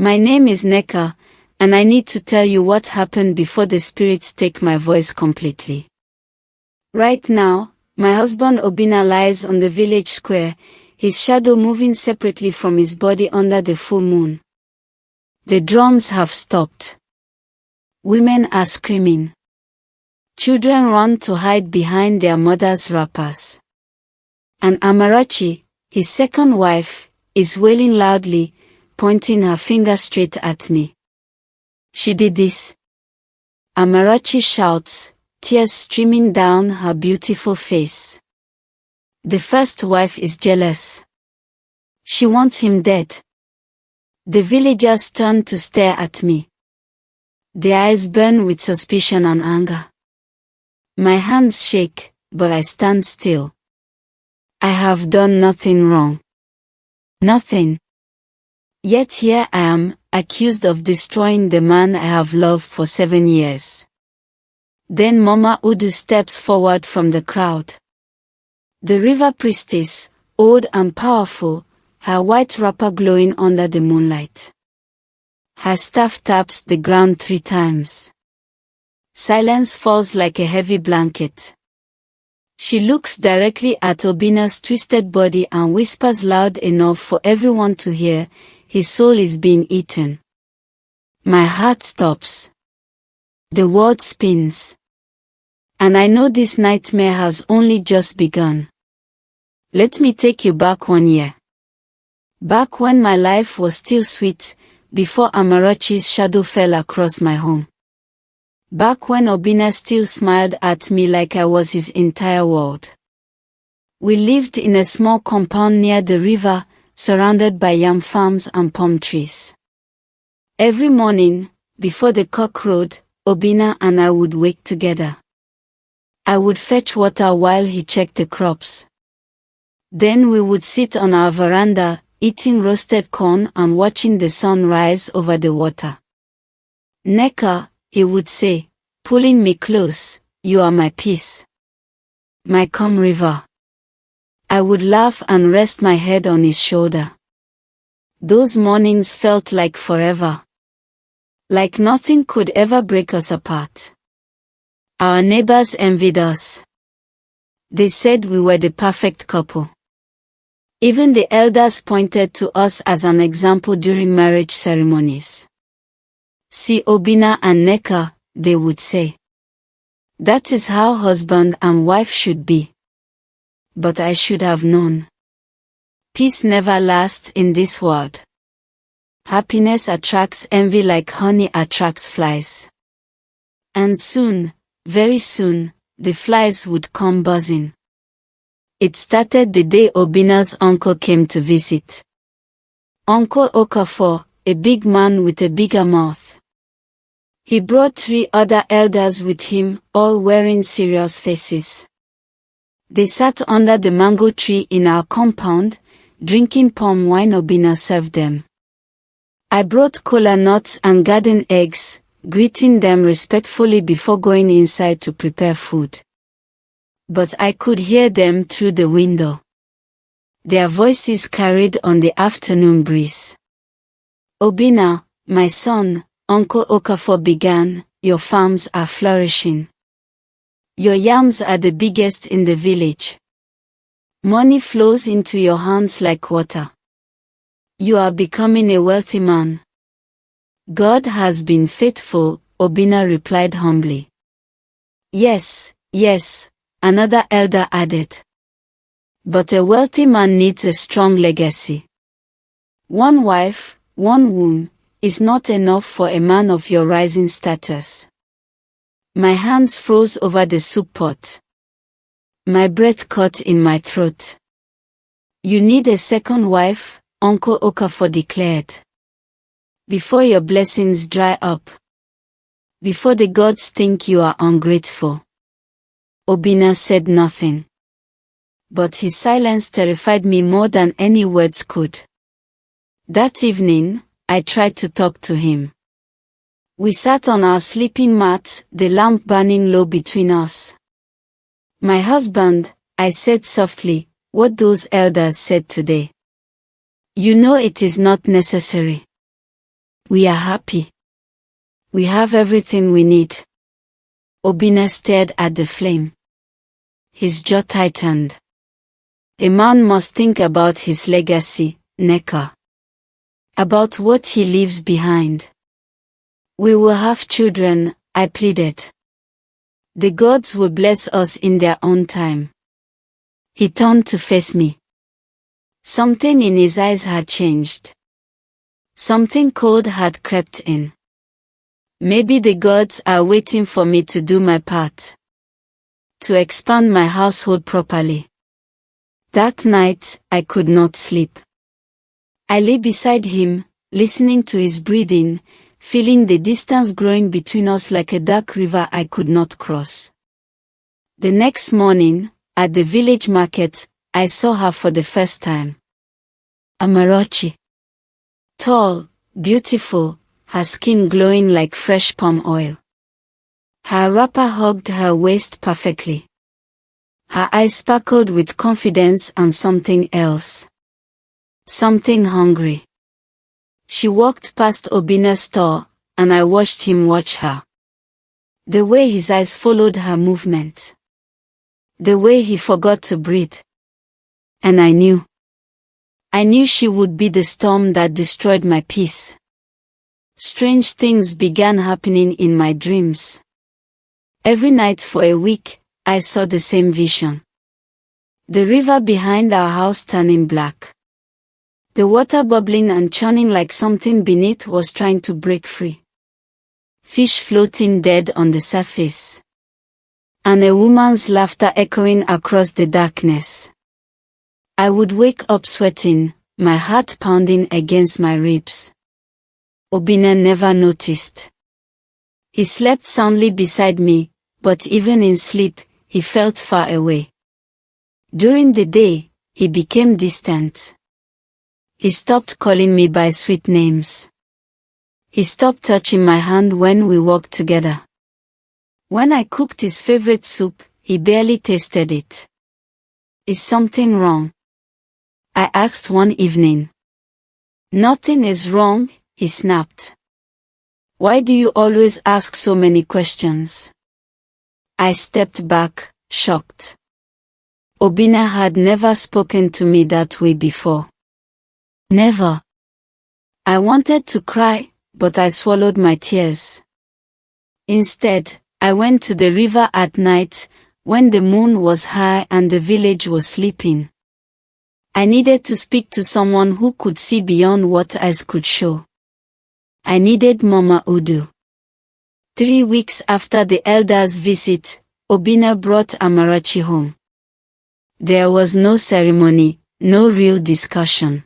My name is Neka, and I need to tell you what happened before the spirits take my voice completely. Right now, my husband Obina lies on the village square, his shadow moving separately from his body under the full moon. The drums have stopped. Women are screaming. Children run to hide behind their mothers' wrappers. And Amarachi, his second wife, is wailing loudly, pointing her finger straight at me. She did this. Amarachi shouts, tears streaming down her beautiful face. The first wife is jealous. She wants him dead. The villagers turn to stare at me. Their eyes burn with suspicion and anger. My hands shake, but I stand still. I have done nothing wrong. Nothing. Yet here I am, accused of destroying the man I have loved for 7 years. Then Mama Udu steps forward from the crowd. The river priestess, old and powerful, her white wrapper glowing under the moonlight. Her staff taps the ground 3 times. Silence falls like a heavy blanket. She looks directly at Obina's twisted body and whispers loud enough for everyone to hear, his soul is being eaten. My heart stops. The world spins. And I know this nightmare has only just begun. Let me take you back 1 year. Back when my life was still sweet, before Amarachi's shadow fell across my home. Back when Obina still smiled at me like I was his entire world. We lived in a small compound near the river, surrounded by yam farms and palm trees. Every morning, before the cock crowed, Obina and I would wake together. I would fetch water while he checked the crops. Then we would sit on our veranda, eating roasted corn and watching the sun rise over the water. Neka, he would say, pulling me close, you are my peace. My calm river. I would laugh and rest my head on his shoulder. Those mornings felt like forever. Like nothing could ever break us apart. Our neighbors envied us. They said we were the perfect couple. Even the elders pointed to us as an example during marriage ceremonies. See Obina and Neka, they would say. That is how husband and wife should be. But I should have known. Peace never lasts in this world. Happiness attracts envy like honey attracts flies. And soon, very soon, the flies would come buzzing. It started the day Obina's uncle came to visit. Uncle Okafor, a big man with a bigger mouth. He brought 3 other elders with him, all wearing serious faces. They sat under the mango tree in our compound, drinking palm wine Obina served them. I brought kola nuts and garden eggs, greeting them respectfully before going inside to prepare food. But I could hear them through the window. Their voices carried on the afternoon breeze. Obina, my son, Uncle Okafor began, your farms are flourishing. Your yams are the biggest in the village. Money flows into your hands like water. You are becoming a wealthy man. God has been faithful, Obina replied humbly. Yes, yes, another elder added. But a wealthy man needs a strong legacy. 1 wife, 1 womb, is not enough for a man of your rising status. My hands froze over the soup pot. My breath caught in my throat. You need a second wife, Uncle Okafor declared. Before your blessings dry up. Before the gods think you are ungrateful. Obina said nothing. But his silence terrified me more than any words could. That evening, I tried to talk to him. We sat on our sleeping mat, the lamp burning low between us. My husband, I said softly, what those elders said today. You know it is not necessary. We are happy. We have everything we need. Obinna stared at the flame. His jaw tightened. A man must think about his legacy, Nneka. About what he leaves behind. We will have children, I pleaded. The gods will bless us in their own time. He turned to face me. Something in his eyes had changed. Something cold had crept in. Maybe the gods are waiting for me to do my part. To expand my household properly. That night, I could not sleep. I lay beside him, listening to his breathing, feeling the distance growing between us like a dark river I could not cross. The next morning, at the village market, I saw her for the first time. Amarachi. Tall, beautiful, her skin glowing like fresh palm oil. Her wrapper hugged her waist perfectly. Her eyes sparkled with confidence and something else. Something hungry. She walked past Obinna's store, and I watched him watch her. The way his eyes followed her movement. The way he forgot to breathe. And I knew. I knew she would be the storm that destroyed my peace. Strange things began happening in my dreams. Every night for a week, I saw the same vision. The river behind our house turning black. The water bubbling and churning like something beneath was trying to break free. Fish floating dead on the surface. And a woman's laughter echoing across the darkness. I would wake up sweating, my heart pounding against my ribs. Obinna never noticed. He slept soundly beside me, but even in sleep, he felt far away. During the day, he became distant. He stopped calling me by sweet names. He stopped touching my hand when we walked together. When I cooked his favorite soup, he barely tasted it. Is something wrong? I asked one evening. Nothing is wrong, he snapped. Why do you always ask so many questions? I stepped back, shocked. Obinna had never spoken to me that way before. Never. I wanted to cry, but I swallowed my tears. Instead, I went to the river at night, when the moon was high and the village was sleeping. I needed to speak to someone who could see beyond what eyes could show. I needed Mama Udu. 3 weeks after the elders' visit, Obinna brought Amarachi home. There was no ceremony, no real discussion.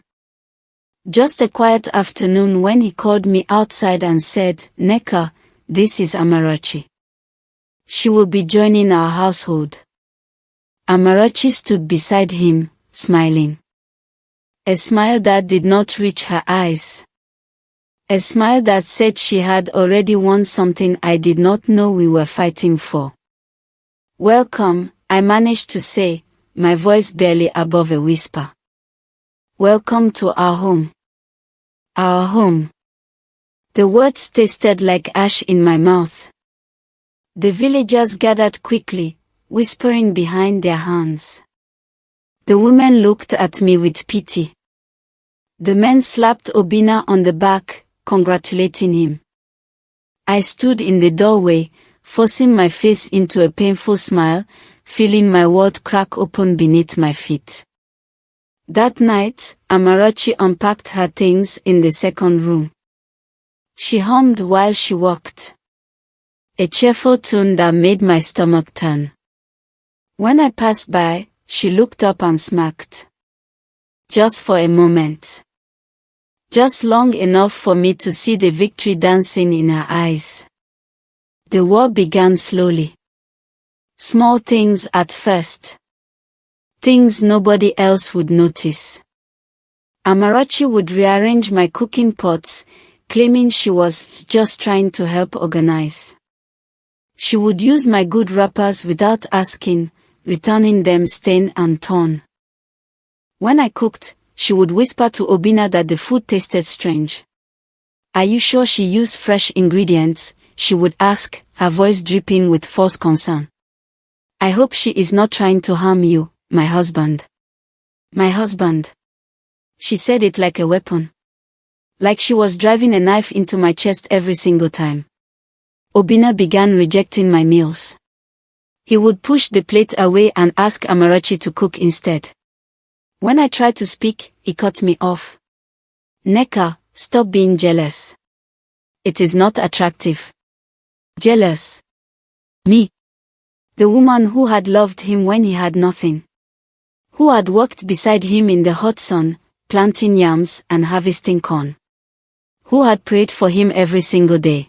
Just a quiet afternoon when he called me outside and said, Nneka, this is Amarachi. She will be joining our household. Amarachi stood beside him, smiling. A smile that did not reach her eyes. A smile that said she had already won something I did not know we were fighting for. Welcome, I managed to say, my voice barely above a whisper. Welcome to our home. Our home. The words tasted like ash in my mouth. The villagers gathered quickly, whispering behind their hands. The women looked at me with pity. The men slapped Obinna on the back, congratulating him. I stood in the doorway, forcing my face into a painful smile, feeling my world crack open beneath my feet. That night, Amarachi unpacked her things in the second room. She hummed while she walked. A cheerful tune that made my stomach turn. When I passed by, she looked up and smirked. Just for a moment. Just long enough for me to see the victory dancing in her eyes. The war began slowly. Small things at first. Things nobody else would notice. Amarachi would rearrange my cooking pots, claiming she was just trying to help organize. She would use my good wrappers without asking, returning them stained and torn. When I cooked, she would whisper to Obinna that the food tasted strange. Are you sure she used fresh ingredients? She would ask, her voice dripping with false concern. I hope she is not trying to harm you, my husband. My husband. She said it like a weapon. Like she was driving a knife into my chest every single time. Obinna began rejecting my meals. He would push the plate away and ask Amarachi to cook instead. When I tried to speak, he cut me off. Nneka, stop being jealous. It is not attractive. Jealous. Me. The woman who had loved him when he had nothing. Who had walked beside him in the hot sun, planting yams and harvesting corn. Who had prayed for him every single day.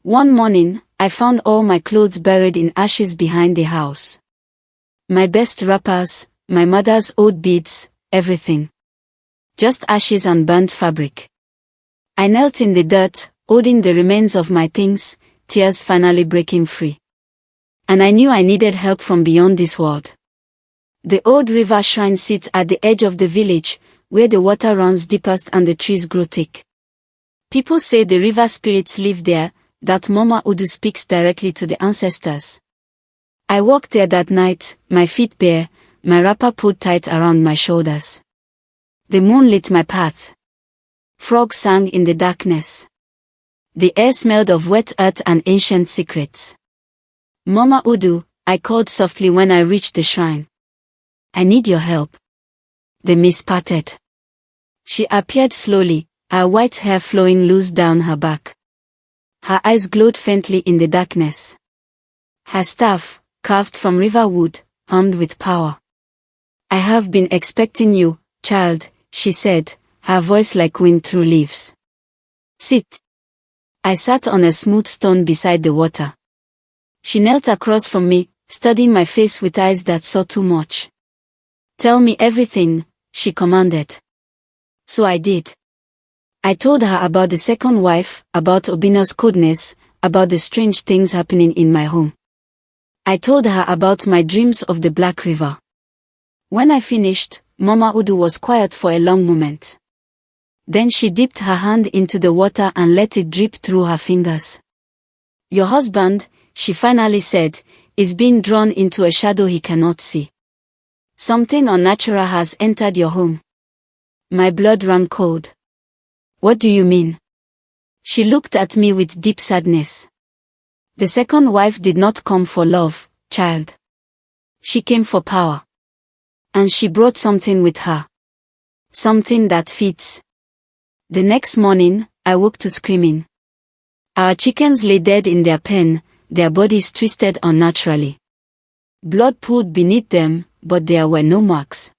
One morning, I found all my clothes buried in ashes behind the house. My best wrappers, my mother's old beads, everything. Just ashes and burnt fabric. I knelt in the dirt, holding the remains of my things, tears finally breaking free. And I knew I needed help from beyond this world. The old river shrine sits at the edge of the village, where the water runs deepest and the trees grow thick. People say the river spirits live there, that Mama Udu speaks directly to the ancestors. I walked there that night, my feet bare, my wrapper pulled tight around my shoulders. The moon lit my path. Frogs sang in the darkness. The air smelled of wet earth and ancient secrets. Mama Udu, I called softly when I reached the shrine. I need your help. The mist parted. She appeared slowly, her white hair flowing loose down her back. Her eyes glowed faintly in the darkness. Her staff, carved from river wood, hummed with power. I have been expecting you, child, she said, her voice like wind through leaves. Sit. I sat on a smooth stone beside the water. She knelt across from me, studying my face with eyes that saw too much. Tell me everything, she commanded. So I did. I told her about the second wife, about Obinna's coldness, about the strange things happening in my home. I told her about my dreams of the Black River. When I finished, Mama Udu was quiet for a long moment. Then she dipped her hand into the water and let it drip through her fingers. Your husband, she finally said, is being drawn into a shadow he cannot see. Something unnatural has entered your home. My blood ran cold. What do you mean? She looked at me with deep sadness. The second wife did not come for love, child. She came for power. And she brought something with her. Something that fits. The next morning, I woke to screaming. Our chickens lay dead in their pen, their bodies twisted unnaturally. Blood pooled beneath them, but there were no marks.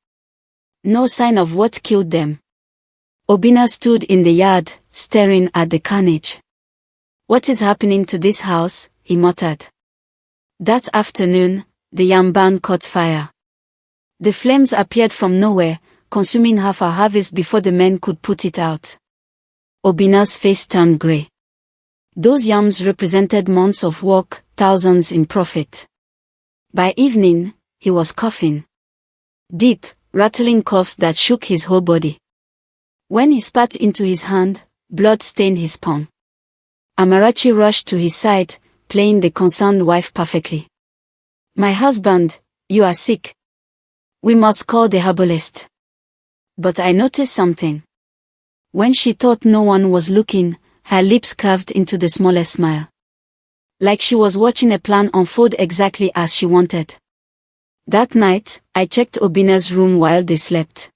No sign of what killed them. Obinna stood in the yard, staring at the carnage. What is happening to this house? He muttered. That afternoon, the yam barn caught fire. The flames appeared from nowhere, consuming half our harvest before the men could put it out. Obinna's face turned grey. Those yams represented months of work, thousands in profit. By evening, he was coughing. Deep, rattling coughs that shook his whole body. When he spat into his hand, blood stained his palm. Amarachi rushed to his side, playing the concerned wife perfectly. My husband, you are sick. We must call the herbalist. But I noticed something. When she thought no one was looking, her lips curved into the smallest smile. Like she was watching a plan unfold exactly as she wanted. That night, I checked Obinna's room while they slept.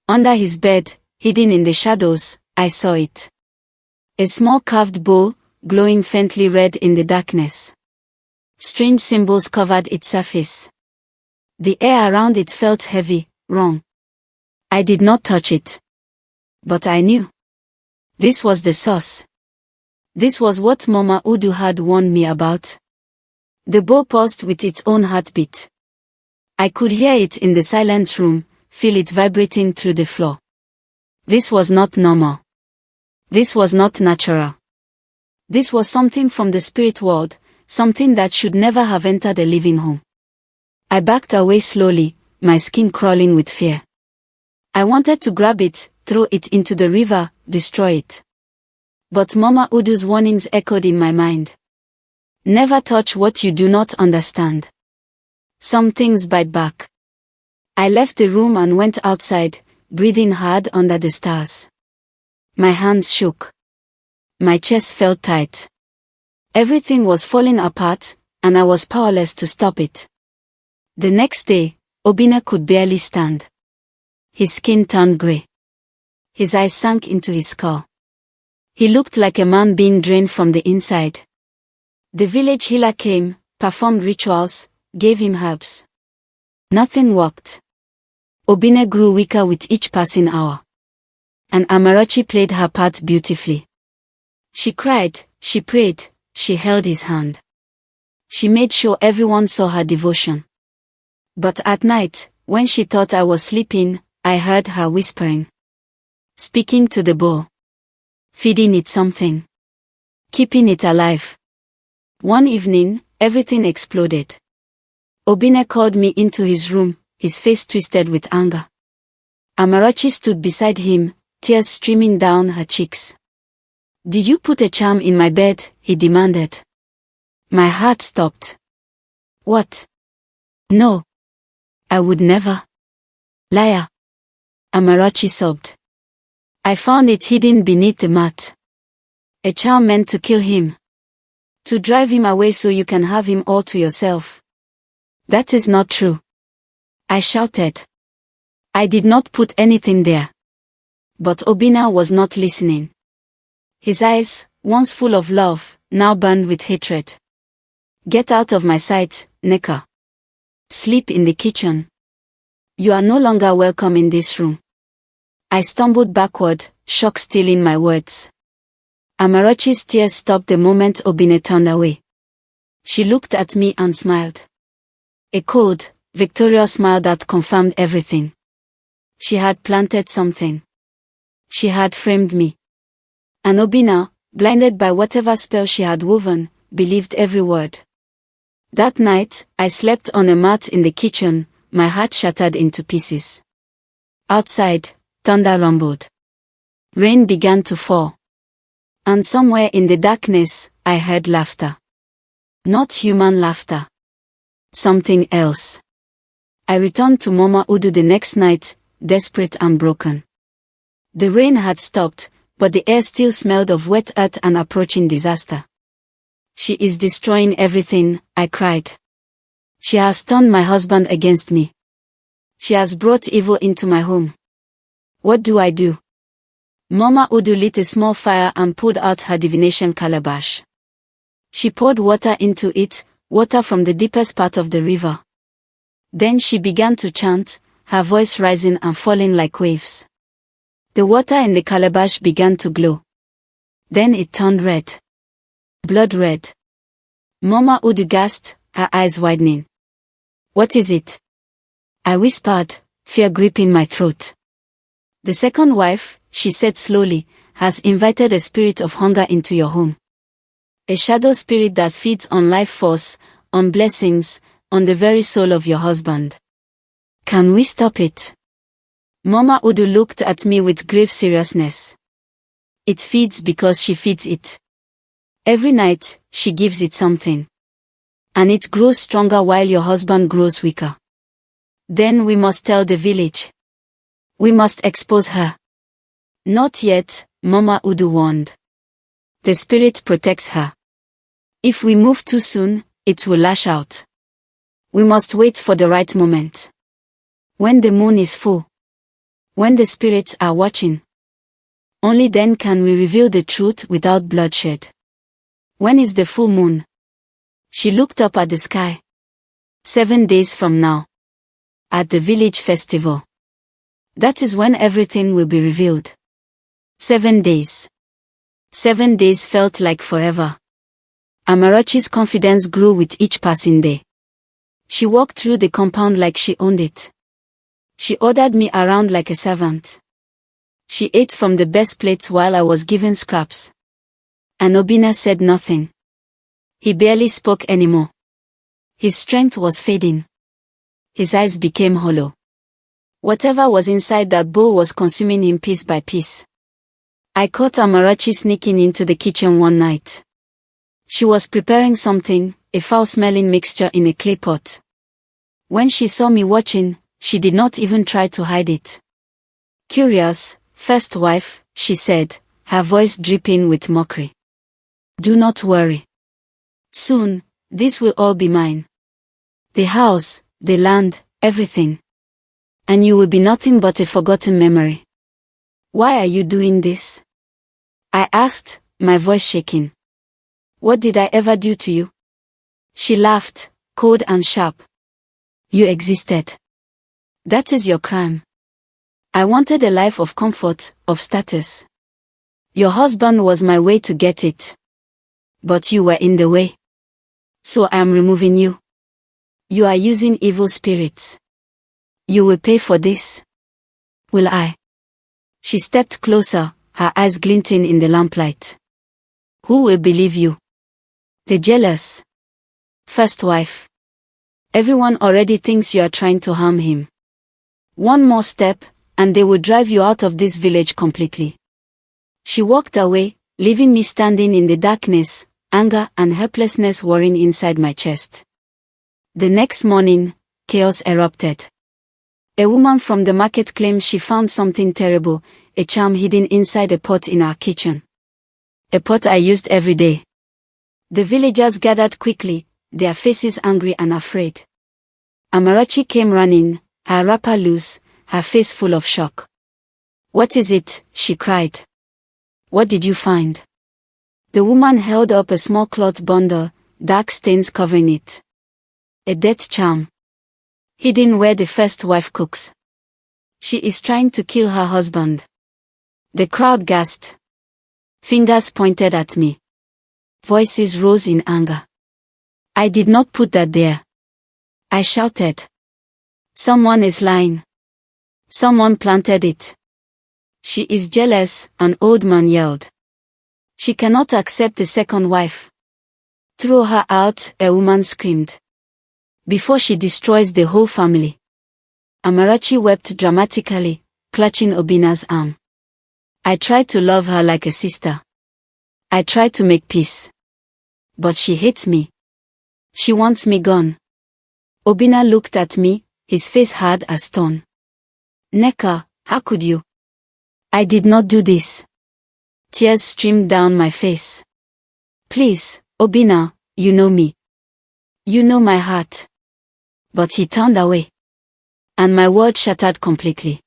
Under his bed, hidden in the shadows, I saw it. A small carved bowl, glowing faintly red in the darkness. Strange symbols covered its surface. The air around it felt heavy, wrong. I did not touch it. But I knew. This was the source. This was what Mama Udu had warned me about. The bowl pulsed with its own heartbeat. I could hear it in the silent room, feel it vibrating through the floor. This was not normal. This was not natural. This was something from the spirit world, something that should never have entered a living home. I backed away slowly, my skin crawling with fear. I wanted to grab it, throw it into the river, destroy it. But Mama Udu's warnings echoed in my mind. Never touch what you do not understand. Some things bite back. I left the room and went outside, breathing hard under the stars. My hands shook. My chest felt tight. Everything was falling apart, and I was powerless to stop it. The next day, Obinna could barely stand. His skin turned grey. His eyes sank into his skull. He looked like a man being drained from the inside. The village healer came, performed rituals, gave him herbs. Nothing worked. Obinna grew weaker with each passing hour. And Amarachi played her part beautifully. She cried, she prayed, she held his hand. She made sure everyone saw her devotion. But at night, when she thought I was sleeping, I heard her whispering. Speaking to the bowl. Feeding it something. Keeping it alive. One evening, everything exploded. Obinna called me into his room, his face twisted with anger. Amarachi stood beside him, tears streaming down her cheeks. Did you put a charm in my bed? He demanded. My heart stopped. What? No. I would never. Liar. Amarachi sobbed. I found it hidden beneath the mat. A charm meant to kill him. To drive him away so you can have him all to yourself. That is not true. I shouted. I did not put anything there. But Obinna was not listening. His eyes, once full of love, now burned with hatred. Get out of my sight, Neka. Sleep in the kitchen. You are no longer welcome in this room. I stumbled backward, shock still in my words. Amarachi's tears stopped the moment Obinna turned away. She looked at me and smiled. A cold, victorious smile that confirmed everything. She had planted something. She had framed me. And Obinna, blinded by whatever spell she had woven, believed every word. That night, I slept on a mat in the kitchen, my heart shattered into pieces. Outside, thunder rumbled. Rain began to fall. And somewhere in the darkness, I heard laughter. Not human laughter. Something else. I returned to Mama Udu the next night, desperate and broken. The rain had stopped, but the air still smelled of wet earth and approaching disaster. She is destroying everything, I cried. She has turned my husband against me. She has brought evil into my home. What do I do? Mama Udu lit a small fire and pulled out her divination calabash. She poured water into it, water from the deepest part of the river. Then she began to chant, her voice rising and falling like waves. The water in the calabash began to glow. Then it turned red. Blood red. Mama Udu gasped, her eyes widening. What is it? I whispered, fear gripping my throat. The second wife, she said slowly, has invited a spirit of hunger into your home. A shadow spirit that feeds on life force, on blessings, on the very soul of your husband. Can we stop it? Mama Udu looked at me with grave seriousness. It feeds because she feeds it. Every night, she gives it something. And it grows stronger while your husband grows weaker. Then we must tell the village. We must expose her. Not yet, Mama Udu warned. The spirit protects her. If we move too soon, it will lash out. We must wait for the right moment. When the moon is full. When the spirits are watching. Only then can we reveal the truth without bloodshed. When is the full moon? She looked up at the sky. 7 days from now. At the village festival. That is when everything will be revealed. 7 days. 7 days felt like forever. Amarachi's confidence grew with each passing day. She walked through the compound like she owned it. She ordered me around like a servant. She ate from the best plates while I was given scraps. And Obinna said nothing. He barely spoke anymore. His strength was fading. His eyes became hollow. Whatever was inside that bowl was consuming him piece by piece. I caught Amarachi sneaking into the kitchen one night. She was preparing something, a foul-smelling mixture in a clay pot. When she saw me watching, she did not even try to hide it. "Curious, first wife," she said, her voice dripping with mockery. "Do not worry. Soon, this will all be mine. The house, the land, everything. And you will be nothing but a forgotten memory." "Why are you doing this?" I asked, my voice shaking. "What did I ever do to you?" She laughed, cold and sharp. "You existed. That is your crime. I wanted a life of comfort, of status. Your husband was my way to get it. But you were in the way. So I am removing you. You are using evil spirits. You will pay for this." "Will I?" She stepped closer, her eyes glinting in the lamplight. "Who will believe you? The jealous first wife. Everyone already thinks you are trying to harm him. One more step, and they will drive you out of this village completely." She walked away, leaving me standing in the darkness, anger and helplessness warring inside my chest. The next morning, chaos erupted. A woman from the market claimed she found something terrible, a charm hidden inside a pot in our kitchen. A pot I used every day. The villagers gathered quickly, their faces angry and afraid. Amarachi came running, her wrapper loose, her face full of shock. "What is it?" she cried. "What did you find?" The woman held up a small cloth bundle, dark stains covering it. "A death charm. Hidden where the first wife cooks. She is trying to kill her husband." The crowd gasped. Fingers pointed at me. Voices rose in anger. "I did not put that there," I shouted. "Someone is lying. Someone planted it." "She is jealous," an old man yelled. "She cannot accept a second wife. Throw her out," a woman screamed. "Before she destroys the whole family." Amarachi wept dramatically, clutching Obina's arm. I tried to love her like a sister. I tried to make peace. But she hates me. She wants me gone. Obina looked at me, his face hard as stone. "Neka, how could you? I did not do this." Tears streamed down my face. "Please, Obina, you know me. You know my heart." But he turned away. And my world shattered completely.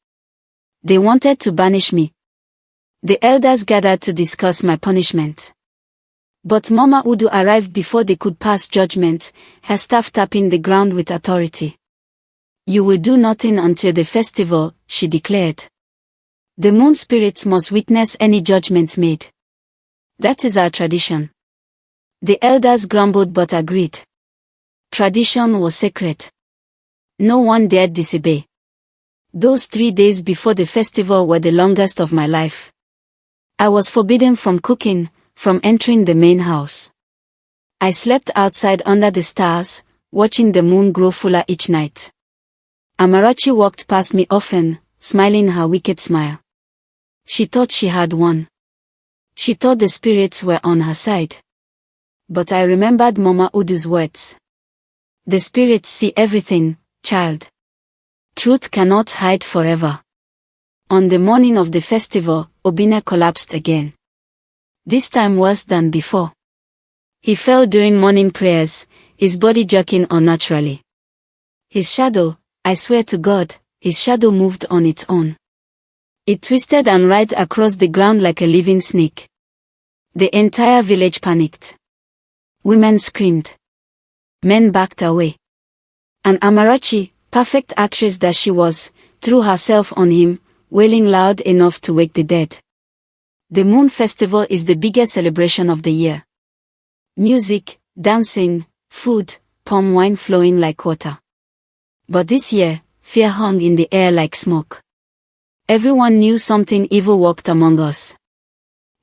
They wanted to banish me. The elders gathered to discuss my punishment. But Mama Udu arrived before they could pass judgment, her staff tapping the ground with authority. "You will do nothing until the festival," she declared. "The moon spirits must witness any judgment made. That is our tradition." The elders grumbled but agreed. Tradition was sacred. No one dared disobey. Those 3 days before the festival were the longest of my life. I was forbidden from cooking, from entering the main house. I slept outside under the stars, watching the moon grow fuller each night. Amarachi walked past me often, smiling her wicked smile. She thought she had won. She thought the spirits were on her side. But I remembered Mama Udu's words. "The spirits see everything, child. Truth cannot hide forever." On the morning of the festival, Obina collapsed again. This time worse than before. He fell during morning prayers, his body jerking unnaturally. His shadow, I swear to God, his shadow moved on its own. It twisted and writhed across the ground like a living snake. The entire village panicked. Women screamed. Men backed away. And Amarachi, perfect actress that she was, threw herself on him, wailing loud enough to wake the dead. The Moon Festival is the biggest celebration of the year. Music, dancing, food, palm wine flowing like water. But this year, fear hung in the air like smoke. Everyone knew something evil walked among us.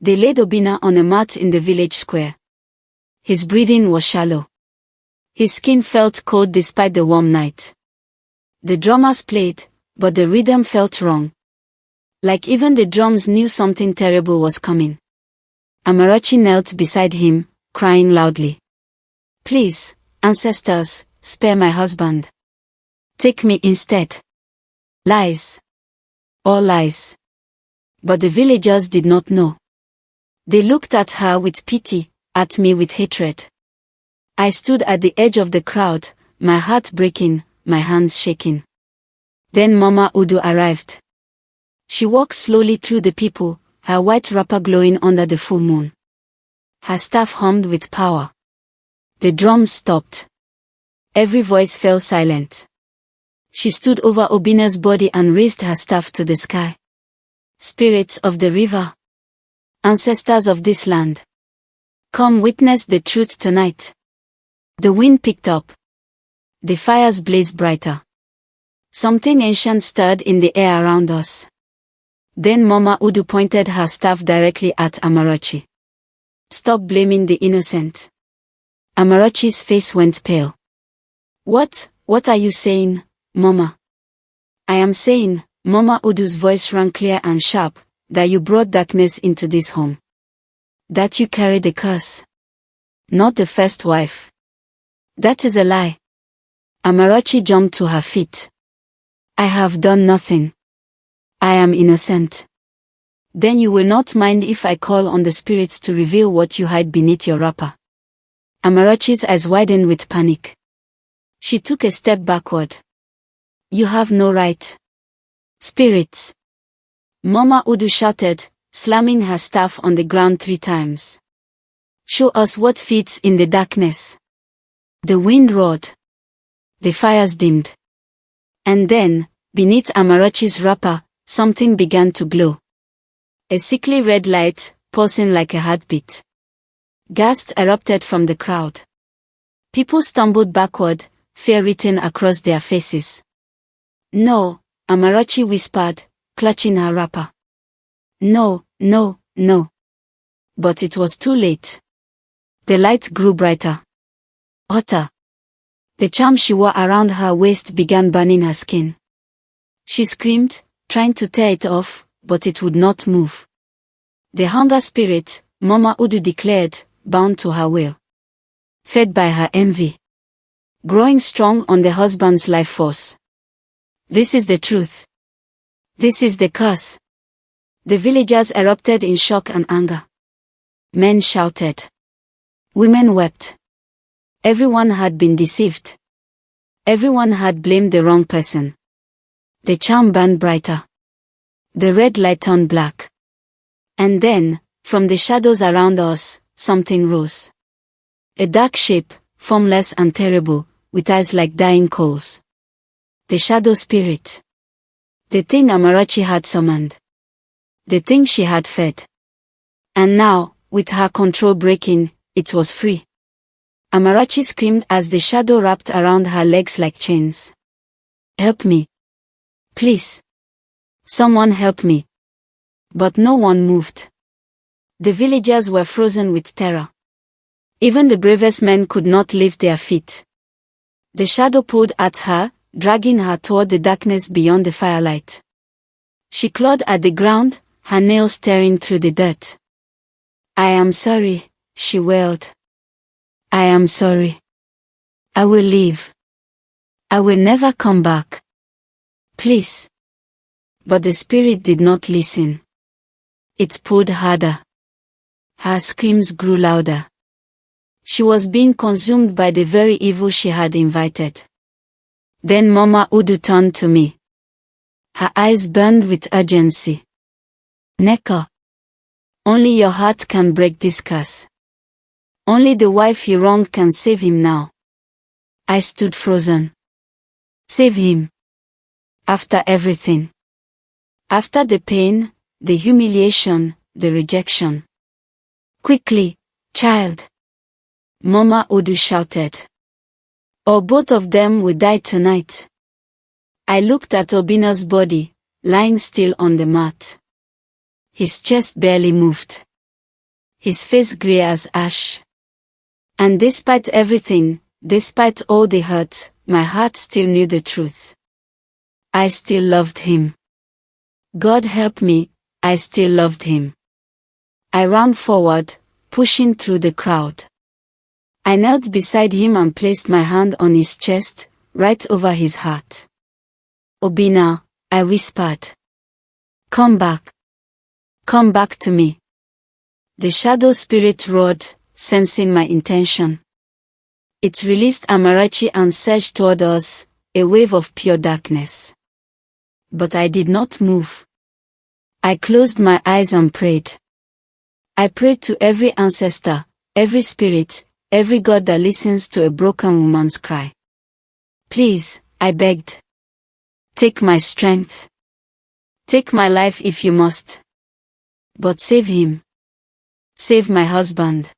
They laid Obina on a mat in the village square. His breathing was shallow. His skin felt cold despite the warm night. The drummers played, but the rhythm felt wrong. Like even the drums knew something terrible was coming. Amarachi knelt beside him, crying loudly. Please, ancestors, spare my husband. Take me instead. Lies. All lies. But the villagers did not know. They looked at her with pity, at me with hatred. I stood at the edge of the crowd, my heart breaking, my hands shaking. Then Mama Udu arrived. She walked slowly through the people, her white wrapper glowing under the full moon. Her staff hummed with power. The drums stopped. Every voice fell silent. She stood over Obina's body and raised her staff to the sky. Spirits of the river. Ancestors of this land. Come witness the truth tonight. The wind picked up. The fires blazed brighter. Something ancient stirred in the air around us. Then Mama Udu pointed her staff directly at Amarachi. Stop blaming the innocent. Amarachi's face went pale. What are you saying, Mama? I am saying, Mama Udu's voice rang clear and sharp, that you brought darkness into this home. That you carry the curse. Not the first wife. That is a lie. Amarachi jumped to her feet. I have done nothing. I am innocent. Then you will not mind if I call on the spirits to reveal what you hide beneath your wrapper. Amarachi's eyes widened with panic. She took a step backward. You have no right. Spirits. Mama Udu shouted, slamming her staff on the ground 3 times. Show us what feeds in the darkness. The wind roared. The fires dimmed. And then, beneath Amarachi's wrapper, something began to glow. A sickly red light, pulsing like a heartbeat. Gasps erupted from the crowd. People stumbled backward, fear written across their faces. No, Amarachi whispered, clutching her wrapper. No, no, no. But it was too late. The light grew brighter. Hotter. The charm she wore around her waist began burning her skin. She screamed, trying to tear it off, but it would not move. The hunger spirit, Mama Udu declared, bound to her will. Fed by her envy. Growing strong on the husband's life force. This is the truth. This is the curse. The villagers erupted in shock and anger. Men shouted. Women wept. Everyone had been deceived. Everyone had blamed the wrong person. The charm burned brighter. The red light turned black. And then, from the shadows around us, something rose. A dark shape, formless and terrible, with eyes like dying coals. The shadow spirit. The thing Amarachi had summoned. The thing she had fed. And now, with her control breaking, it was free. Amarachi screamed as the shadow wrapped around her legs like chains. Help me. Please. Someone help me. But no one moved. The villagers were frozen with terror. Even the bravest men could not lift their feet. The shadow pulled at her, dragging her toward the darkness beyond the firelight. She clawed at the ground, her nails tearing through the dirt. I am sorry, she wailed. I am sorry. I will leave. I will never come back. Please. But the spirit did not listen. It pulled harder. Her screams grew louder. She was being consumed by the very evil she had invited. Then Mama Udu turned to me. Her eyes burned with urgency. Neko. Only your heart can break this curse. Only the wife you wronged can save him now. I stood frozen. Save him. After everything. After the pain, the humiliation, the rejection. Quickly, child. Mama Udu shouted. Or both of them will die tonight. I looked at Obina's body, lying still on the mat. His chest barely moved. His face grey as ash. And despite everything, despite all the hurt, my heart still knew the truth. I still loved him. God help me, I still loved him. I ran forward, pushing through the crowd. I knelt beside him and placed my hand on his chest, right over his heart. Obinna, I whispered. Come back. Come back to me. The shadow spirit roared, sensing my intention. It released Amarachi and surged toward us, a wave of pure darkness. But I did not move. I closed my eyes and prayed. I prayed to every ancestor, every spirit, every god that listens to a broken woman's cry. Please, I begged. Take my strength. Take my life if you must. But save him. Save my husband.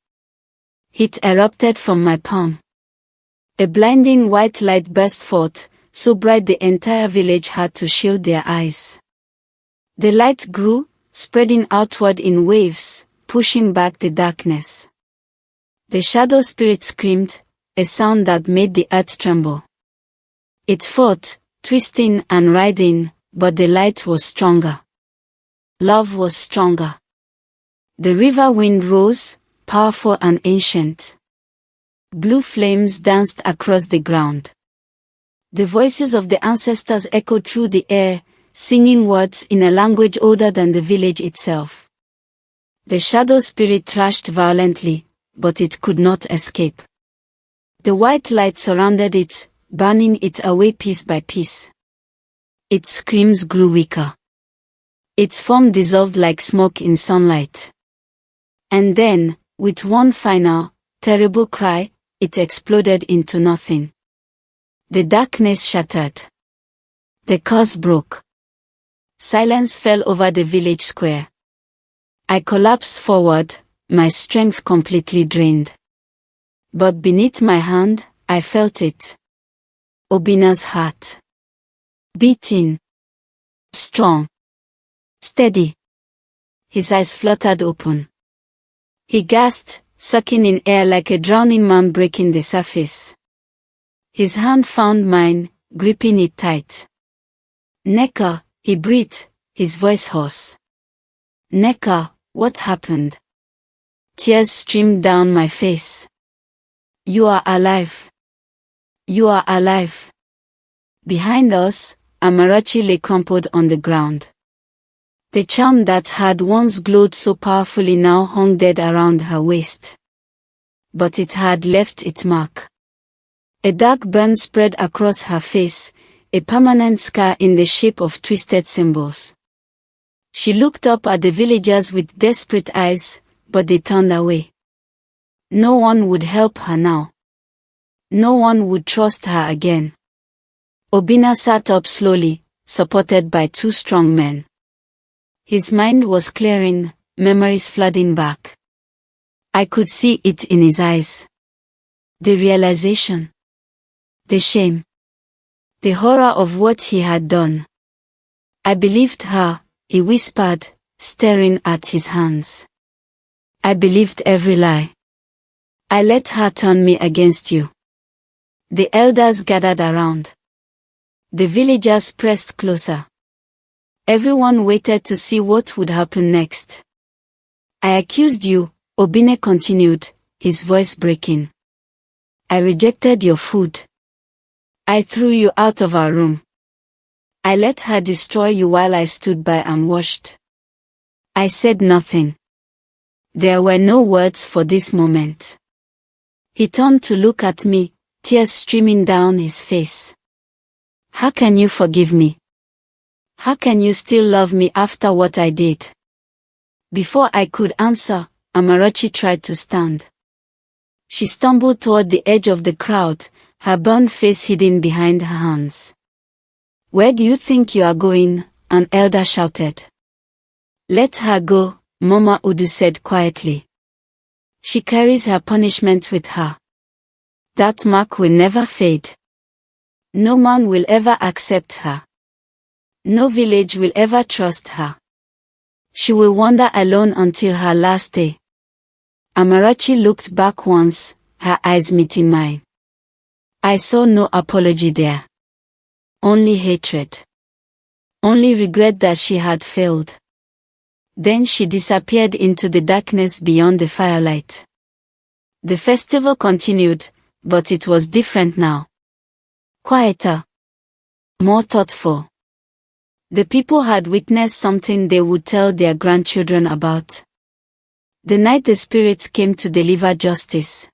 Heat erupted from my palm. A blinding white light burst forth, so bright the entire village had to shield their eyes. The light grew, spreading outward in waves, pushing back the darkness. The shadow spirit screamed, a sound that made the earth tremble. It fought, twisting and writhing, but the light was stronger. Love was stronger. The river wind rose, powerful and ancient. Blue flames danced across the ground. The voices of the ancestors echoed through the air, singing words in a language older than the village itself. The shadow spirit thrashed violently, but it could not escape. The white light surrounded it, burning it away piece by piece. Its screams grew weaker. Its form dissolved like smoke in sunlight. And then, with one final, terrible cry, it exploded into nothing. The darkness shattered. The curse broke. Silence fell over the village square. I collapsed forward, my strength completely drained. But beneath my hand, I felt it. Obinna's heart. Beating. Strong. Steady. His eyes fluttered open. He gasped, sucking in air like a drowning man breaking the surface. His hand found mine, gripping it tight. Neka, he breathed, his voice hoarse. Neka, what happened? Tears streamed down my face. You are alive. You are alive. Behind us, Amarachi lay crumpled on the ground. The charm that had once glowed so powerfully now hung dead around her waist. But it had left its mark. A dark burn spread across her face, a permanent scar in the shape of twisted symbols. She looked up at the villagers with desperate eyes, but they turned away. No one would help her now. No one would trust her again. Obinna sat up slowly, supported by two strong men. His mind was clearing, memories flooding back. I could see it in his eyes. The realization. The shame. The horror of what he had done. I believed her, he whispered, staring at his hands. I believed every lie. I let her turn me against you. The elders gathered around. The villagers pressed closer. Everyone waited to see what would happen next. I accused you, Obinna continued, his voice breaking. I rejected your food. I threw you out of our room. I let her destroy you while I stood by and watched. I said nothing. There were no words for this moment. He turned to look at me, tears streaming down his face. How can you forgive me? How can you still love me after what I did? Before I could answer, Amarachi tried to stand. She stumbled toward the edge of the crowd, her burned face hidden behind her hands. Where do you think you are going? An elder shouted. Let her go, Mama Udu said quietly. She carries her punishment with her. That mark will never fade. No man will ever accept her. No village will ever trust her. She will wander alone until her last day. Amarachi looked back once, her eyes meeting mine. I saw no apology there. Only hatred. only regret that she had failed. Then she disappeared into the darkness beyond the firelight. The festival continued, but it was different now. Quieter. More thoughtful. The people had witnessed something they would tell their grandchildren about. The night the spirits came to deliver justice.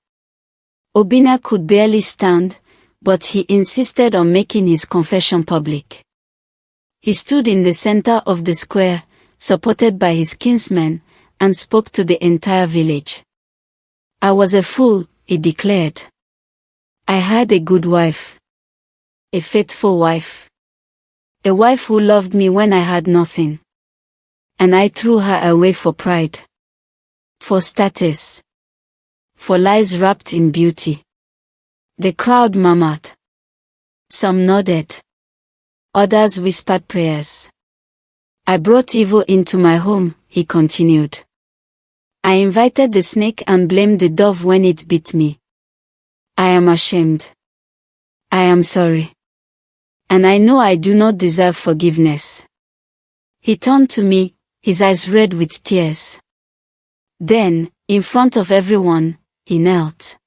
Obinna could barely stand, but he insisted on making his confession public. He stood in the center of the square, supported by his kinsmen, and spoke to the entire village. I was a fool, he declared. I had a good wife. A faithful wife. A wife who loved me when I had nothing. And I threw her away for pride. For status. For lies wrapped in beauty. The crowd murmured. Some nodded. Others whispered prayers. I brought evil into my home, he continued. I invited the snake and blamed the dove when it bit me. I am ashamed. I am sorry. And I know I do not deserve forgiveness. He turned to me, his eyes red with tears. Then, in front of everyone, he knelt.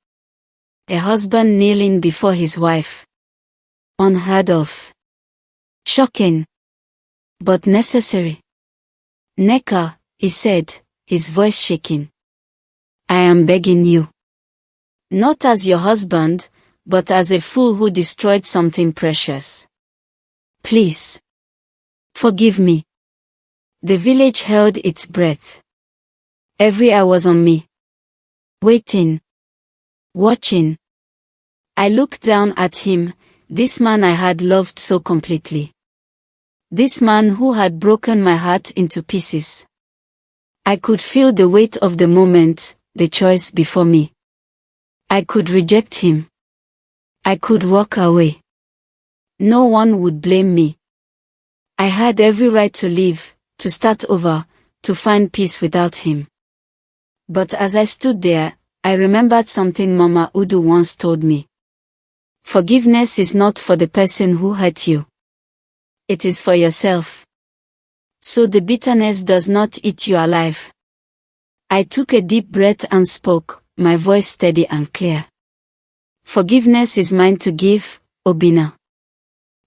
A husband kneeling before his wife. Unheard of. Shocking. But necessary. Neka, he said, his voice shaking. I am begging you. Not as your husband, but as a fool who destroyed something precious. Please. Forgive me. The village held its breath. Every eye was on me. Waiting. Watching. I looked down at him, this man I had loved so completely. This man who had broken my heart into pieces. I could feel the weight of the moment, the choice before me. I could reject him. I could walk away. No one would blame me. I had every right to leave, to start over, to find peace without him. But as I stood there, I remembered something Mama Udu once told me. Forgiveness is not for the person who hurt you. It is for yourself. So the bitterness does not eat you alive. I took a deep breath and spoke, my voice steady and clear. Forgiveness is mine to give, Obinna.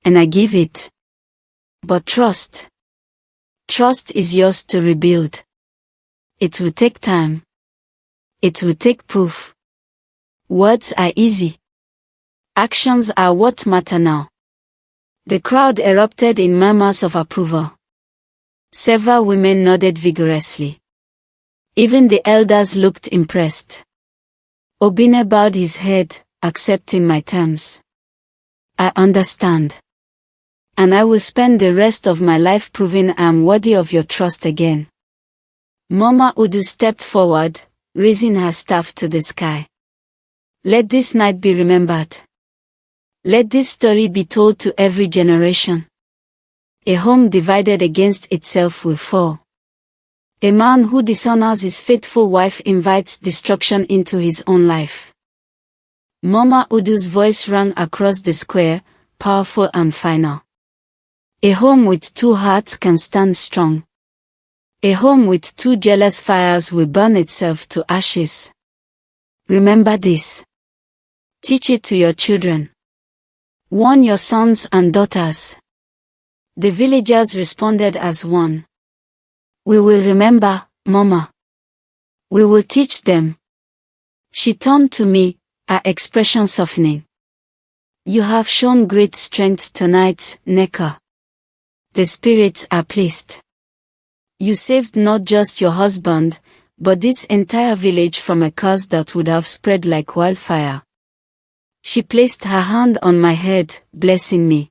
And I give it. But trust. Trust is yours to rebuild. It will take time. It will take proof. Words are easy. Actions are what matter now. The crowd erupted in murmurs of approval. Several women nodded vigorously. Even the elders looked impressed. Obinna bowed his head, accepting my terms. I understand. And I will spend the rest of my life proving I am worthy of your trust again. Mama Udu stepped forward, raising her staff to the sky. Let this night be remembered. Let this story be told to every generation. A home divided against itself will fall. A man who dishonors his faithful wife invites destruction into his own life. Mama Udu's voice rang across the square, powerful and final. A home with two hearts can stand strong. A home with two jealous fires will burn itself to ashes. Remember this. Teach it to your children. Warn your sons and daughters. The villagers responded as one. We will remember, Mama. We will teach them. She turned to me, her expression softening. You have shown great strength tonight, Neka. The spirits are pleased. You saved not just your husband, but this entire village from a curse that would have spread like wildfire. She placed her hand on my head, blessing me.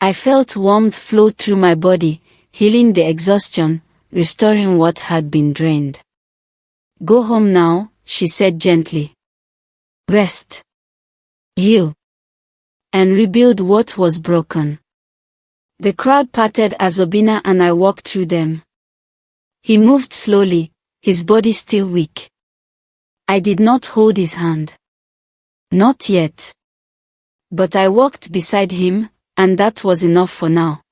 I felt warmth flow through my body, healing the exhaustion, restoring what had been drained. Go home now, she said gently. Rest. Heal. And rebuild what was broken. The crowd parted as Obinna and I walked through them. He moved slowly, his body still weak. I did not hold his hand. Not yet. But I walked beside him, and that was enough for now.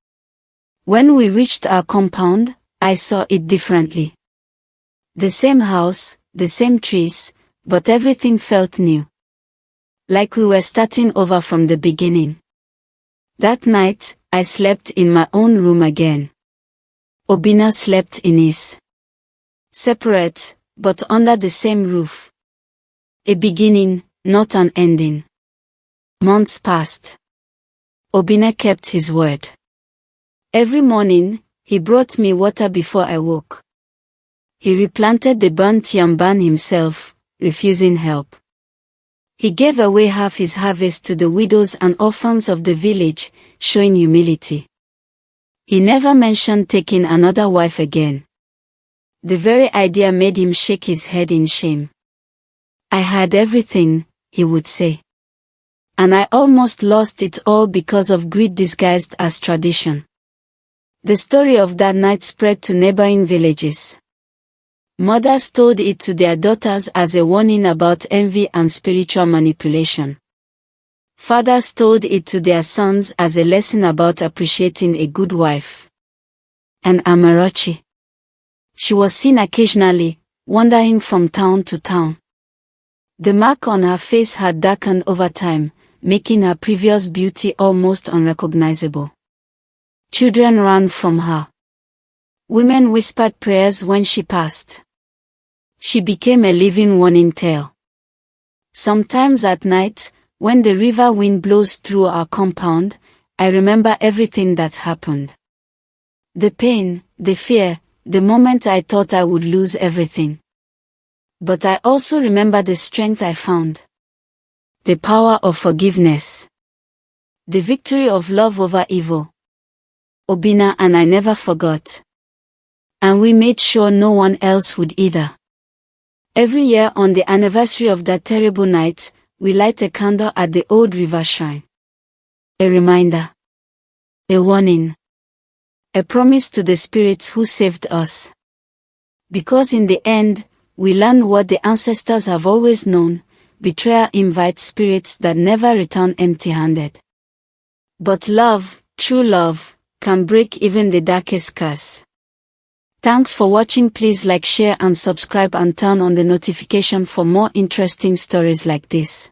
When we reached our compound, I saw it differently. The same house, the same trees, but everything felt new. Like we were starting over from the beginning. That night, I slept in my own room again. Obinna slept in his. Separate, but under the same roof. A beginning, not an ending. Months passed. Obinna kept his word. Every morning, he brought me water before I woke. He replanted the burnt yam barn himself, refusing help. He gave away half his harvest to the widows and orphans of the village, showing humility. He never mentioned taking another wife again. The very idea made him shake his head in shame. I had everything, he would say. And I almost lost it all because of greed disguised as tradition. The story of that night spread to neighboring villages. Mothers told it to their daughters as a warning about envy and spiritual manipulation. Fathers told it to their sons as a lesson about appreciating a good wife. And Amarochi. She was seen occasionally, wandering from town to town. The mark on her face had darkened over time, making her previous beauty almost unrecognizable. Children ran from her. Women whispered prayers when she passed. She became a living warning tale. Sometimes at night, when the river wind blows through our compound, I remember everything that's happened. The pain, the fear, the moment I thought I would lose everything. But I also remember the strength I found. The power of forgiveness. The victory of love over evil. Obinna and I never forgot. And we made sure no one else would either. Every year on the anniversary of that terrible night, we light a candle at the old river shrine. A reminder. A warning. A promise to the spirits who saved us. Because in the end, we learn what the ancestors have always known: betrayal invites spirits that never return empty-handed. But love, true love, can break even the darkest curse. Thanks for watching. Please like, share and subscribe and turn on the notification for more interesting stories like this.